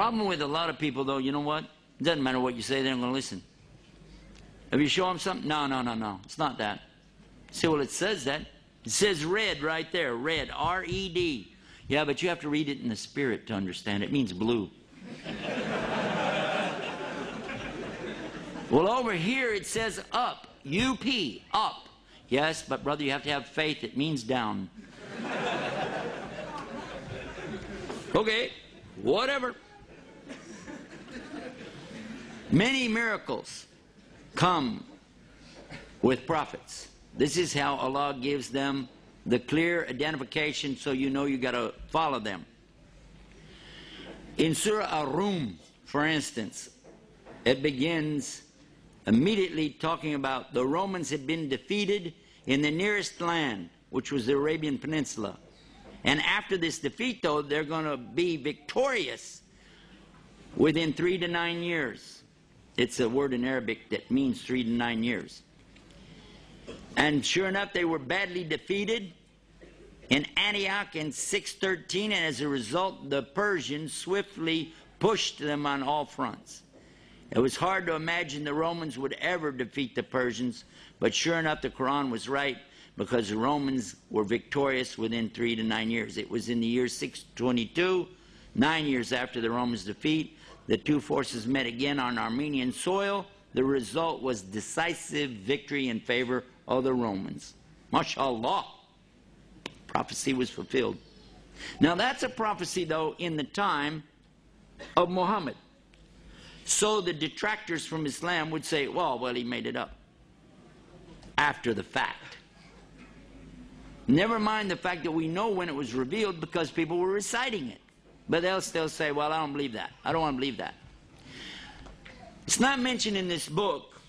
Problem with a lot of people, though, you know what? It doesn't matter what you say, they're not going to listen. If you show them something, no, it's not that. See, well, it says that. It says red right there, red, R-E-D. Yeah, but you have to read it in the spirit to understand. It means blue. Well, over here it says up, U-P, up. Yes, but brother, you have to have faith. It means down. Okay, whatever. Many miracles come with prophets. This is how Allah gives them the clear identification, so you know you got to follow them. In Surah Ar-Rum, for instance, it begins immediately talking about the Romans had been defeated in the nearest land, which was the Arabian Peninsula. And after this defeat, though, they're going to be victorious within 3 to 9 years. It's a word in Arabic that means 3 to 9 years. And sure enough, they were badly defeated in Antioch in 613, and as a result, the Persians swiftly pushed them on all fronts. It was hard to imagine the Romans would ever defeat the Persians, but sure enough, the Quran was right, because the Romans were victorious within 3 to 9 years. It was in the year 622, 9 years after the Romans' defeat. The two forces met again on Armenian soil. The result was decisive victory in favor of the Romans. MashaAllah. Prophecy was fulfilled. Now that's a prophecy, though, in the time of Muhammad. So the detractors from Islam would say, well, he made it up after the fact. Never mind the fact that we know when it was revealed because people were reciting it. But they'll still say, well, I don't believe that. I don't want to believe that. It's not mentioned in this book,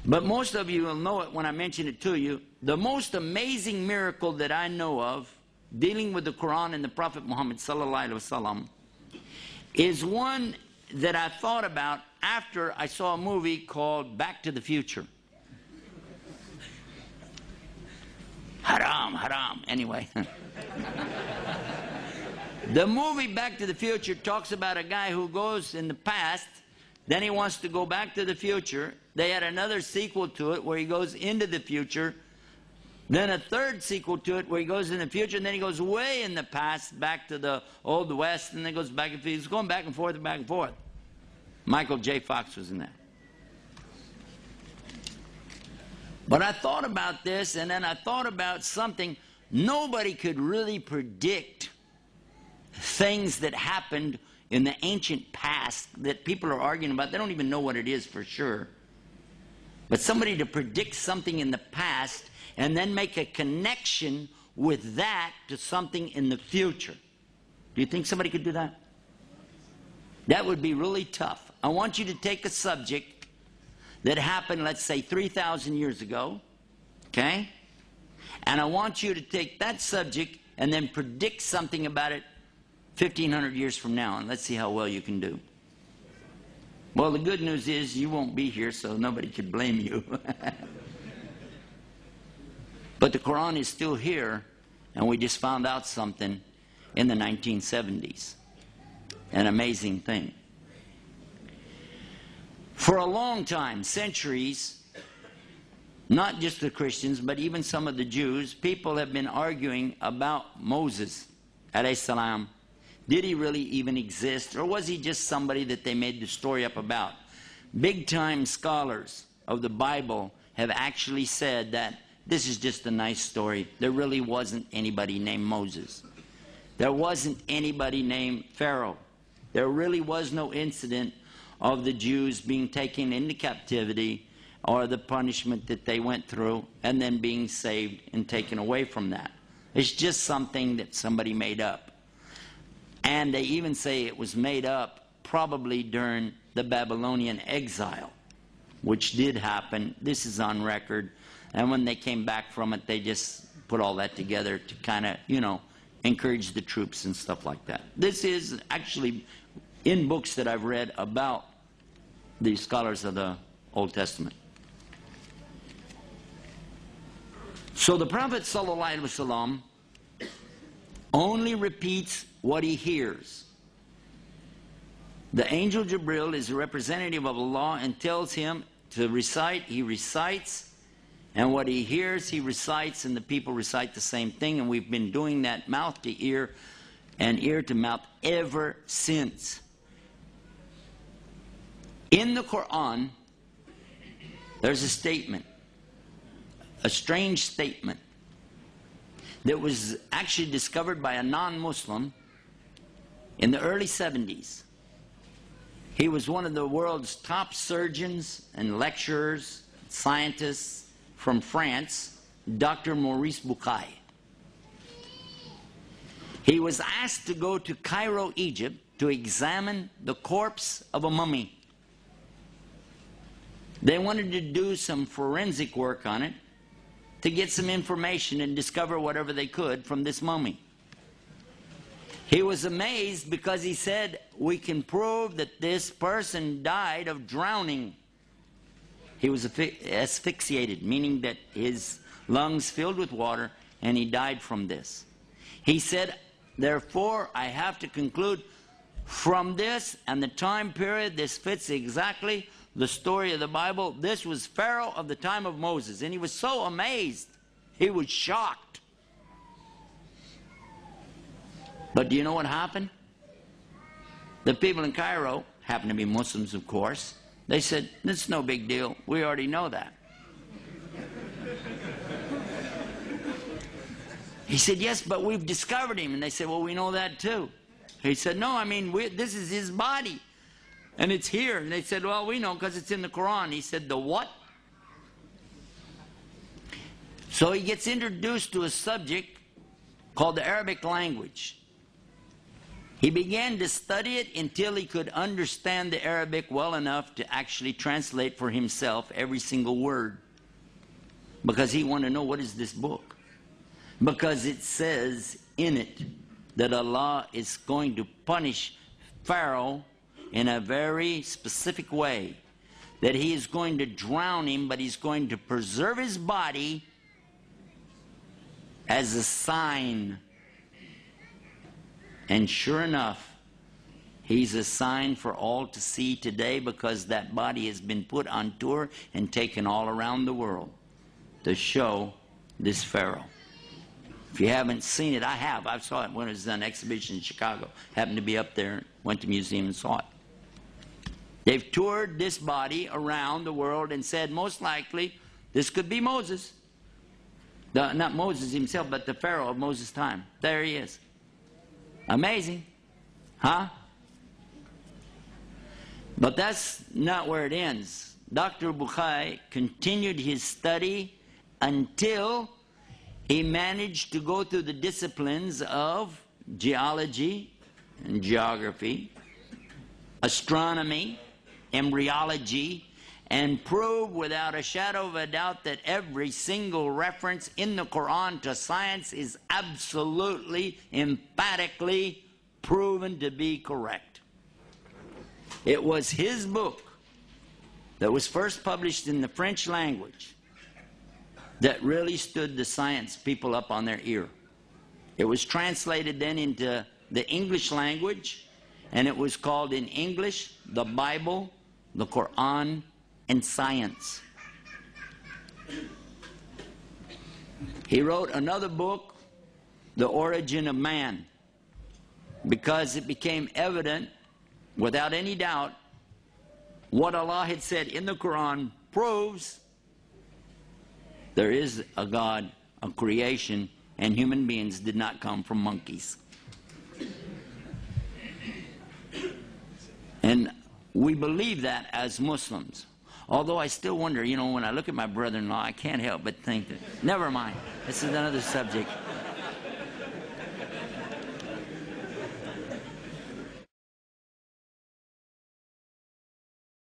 but most of you will know it when I mention it to you. The most amazing miracle that I know of dealing with the Quran and the Prophet Muhammad sallallahu alaihi wasallam is one that I thought about after I saw a movie called Back to the Future. Haram, haram. Anyway. The movie Back to the Future talks about a guy who goes in the past, then he wants to go back to the future. They had another sequel to it where he goes into the future, then a third sequel to it where he goes in the future, and then he goes way in the past back to the Old West, and then goes back and forth. He's going back and forth and back and forth. Michael J. Fox was in that. But I thought about this, and then I thought about something. Nobody could really predict things that happened in the ancient past that people are arguing about. They don't even know what it is for sure. But somebody to predict something in the past and then make a connection with that to something in the future. Do you think somebody could do that? That would be really tough. I want you to take a subject that happened, let's say, 3,000 years ago, okay? And I want you to take that subject and then predict something about it 1,500 years from now, and let's see how well you can do. Well, the good news is you won't be here, so nobody could blame you. But the Quran is still here, and we just found out something in the 1970s. An amazing thing. For a long time, centuries, not just the Christians, but even some of the Jews, people have been arguing about Moses, alayhi salam. Did he really even exist, or was he just somebody that they made the story up about? Big-time scholars of the Bible have actually said that this is just a nice story. There really wasn't anybody named Moses. There wasn't anybody named Pharaoh. There really was no incident of the Jews being taken into captivity or the punishment that they went through and then being saved and taken away from that. It's just something that somebody made up. And they even say it was made up probably during the Babylonian exile, which did happen. This is on record. And when they came back from it, they just put all that together to kind of, encourage the troops and stuff like that. This is actually in books that I've read about the scholars of the Old Testament. So the Prophet ﷺ only repeats what he hears. The angel Jibril is a representative of Allah and tells him to recite. He recites, and what he hears, he recites, and the people recite the same thing. And we've been doing that mouth to ear and ear to mouth ever since. In the Quran, there's a statement, a strange statement, that was actually discovered by a non-Muslim in the early 70s. He was one of the world's top surgeons and lecturers, scientists from France, Dr. Maurice Bucaille. He was asked to go to Cairo, Egypt, to examine the corpse of a mummy. They wanted to do some forensic work on it to get some information and discover whatever they could from this mummy. He was amazed because he said, we can prove that this person died of drowning. He was asphyxiated, meaning that his lungs filled with water, and he died from this. He said, therefore, I have to conclude from this and the time period, this fits exactly the story of the Bible. This was Pharaoh of the time of Moses. And he was so amazed. He was shocked. But do you know what happened? The people in Cairo, happened to be Muslims, of course, they said, it's no big deal. We already know that. He said, yes, but we've discovered him. And they said, well, we know that too. He said, no, I mean, this is his body. And it's here. And they said, well, we know because it's in the Quran. He said, the what? So he gets introduced to a subject called the Arabic language. He began to study it until he could understand the Arabic well enough to actually translate for himself every single word. Because he wanted to know, what is this book? Because it says in it that Allah is going to punish Pharaoh in a very specific way. That he is going to drown him, but he's going to preserve his body as a sign. And sure enough, he's a sign for all to see today, because that body has been put on tour and taken all around the world to show this Pharaoh. If you haven't seen it, I have. I saw it when it was on exhibition in Chicago. Happened to be up there, went to the museum and saw it. They've toured this body around the world and said, most likely, this could be Moses. Not Moses himself, but the Pharaoh of Moses' time. There he is. Amazing, huh? But that's not where it ends. Dr. Bucaille continued his study until he managed to go through the disciplines of geology and geography, astronomy, embryology, and prove without a shadow of a doubt that every single reference in the Quran to science is absolutely, emphatically proven to be correct. It was his book that was first published in the French language that really stood the science people up on their ear. It was translated then into the English language, and it was called in English, the Bible, the Quran, and Science. He wrote another book, The Origin of Man, because it became evident, without any doubt, what Allah had said in the Quran proves there is a God, a creation, and human beings did not come from monkeys. And we believe that as Muslims. Although I still wonder, you know, when I look at my brother-in-law, I can't help but think that, never mind, this is another subject.